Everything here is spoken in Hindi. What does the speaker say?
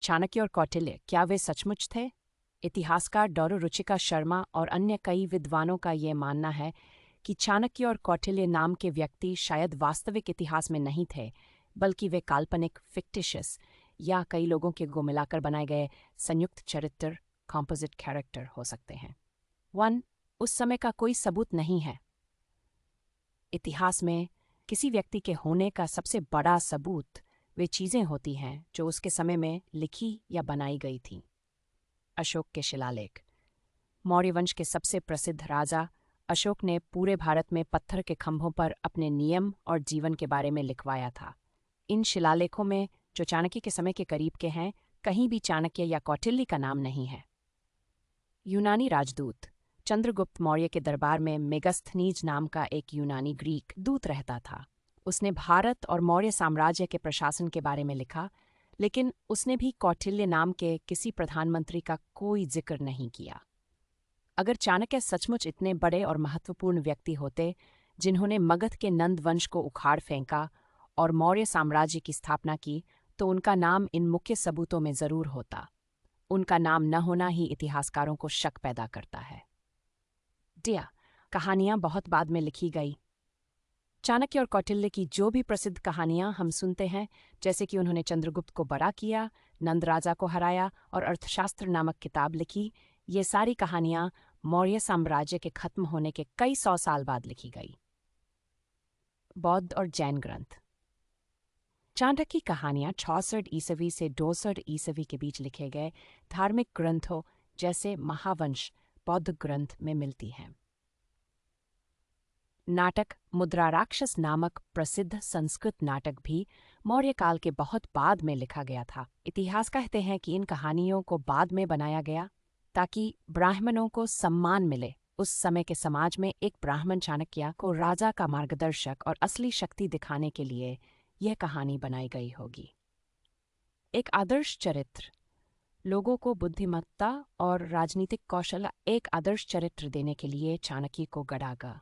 चाणक्य और कौटिल्य, क्या वे सचमुच थे? इतिहासकार डॉ रुचिका शर्मा और अन्य कई विद्वानों का ये मानना है कि चाणक्य और कौटिल्य नाम के व्यक्ति शायद वास्तविक इतिहास में नहीं थे, बल्कि वे काल्पनिक फिक्टिशियस या कई लोगों के को मिलाकर बनाए गए संयुक्त चरित्र कॉम्पोजिट कैरेक्टर हो सकते हैं। 1. उस समय का कोई सबूत नहीं है। इतिहास में किसी व्यक्ति के होने का सबसे बड़ा सबूत वे चीज़ें होती हैं जो उसके समय में लिखी या बनाई गई थीं। अशोक के शिलालेख। मौर्य वंश के सबसे प्रसिद्ध राजा अशोक ने पूरे भारत में पत्थर के खंभों पर अपने नियम और जीवन के बारे में लिखवाया था। इन शिलालेखों में, जो चाणक्य के समय के करीब के हैं, कहीं भी चाणक्य या कौटिल्य का नाम नहीं है। यूनानी राजदूत। चंद्रगुप्त मौर्य के दरबार में मेगस्थनीज नाम का एक यूनानी ग्रीक दूत रहता था। उसने भारत और मौर्य साम्राज्य के प्रशासन के बारे में लिखा, लेकिन उसने भी कौटिल्य नाम के किसी प्रधानमंत्री का कोई जिक्र नहीं किया। अगर चाणक्य सचमुच इतने बड़े और महत्वपूर्ण व्यक्ति होते जिन्होंने मगध के नंद वंश को उखाड़ फेंका और मौर्य साम्राज्य की स्थापना की, तो उनका नाम इन मुख्य सबूतों में जरूर होता। उनका नाम न होना ही इतिहासकारों को शक पैदा करता है। डिया, कहानियां बहुत बाद में लिखी गई। चाणक्य और कौटिल्य की जो भी प्रसिद्ध कहानियां हम सुनते हैं, जैसे कि उन्होंने चंद्रगुप्त को बड़ा किया, नंद राजा को हराया और अर्थशास्त्र नामक किताब लिखी, ये सारी कहानियां मौर्य साम्राज्य के खत्म होने के कई सौ साल बाद लिखी गई। बौद्ध और जैन ग्रंथ। चाणक्य की कहानियां 66 ईसवी से 62 ईसवी के बीच लिखे गए धार्मिक ग्रंथों जैसे महावंश बौद्ध ग्रंथ में मिलती हैं। नाटक मुद्राराक्षस नामक प्रसिद्ध संस्कृत नाटक भी मौर्य काल के बहुत बाद में लिखा गया था। इतिहास कहते हैं कि इन कहानियों को बाद में बनाया गया ताकि ब्राह्मणों को सम्मान मिले। उस समय के समाज में एक ब्राह्मण चाणक्य को राजा का मार्गदर्शक और असली शक्ति दिखाने के लिए यह कहानी बनाई गई होगी। एक आदर्श चरित्र। लोगों को बुद्धिमत्ता और राजनीतिक कौशल एक आदर्श चरित्र देने के लिए चाणक्य को गढ़ा गया।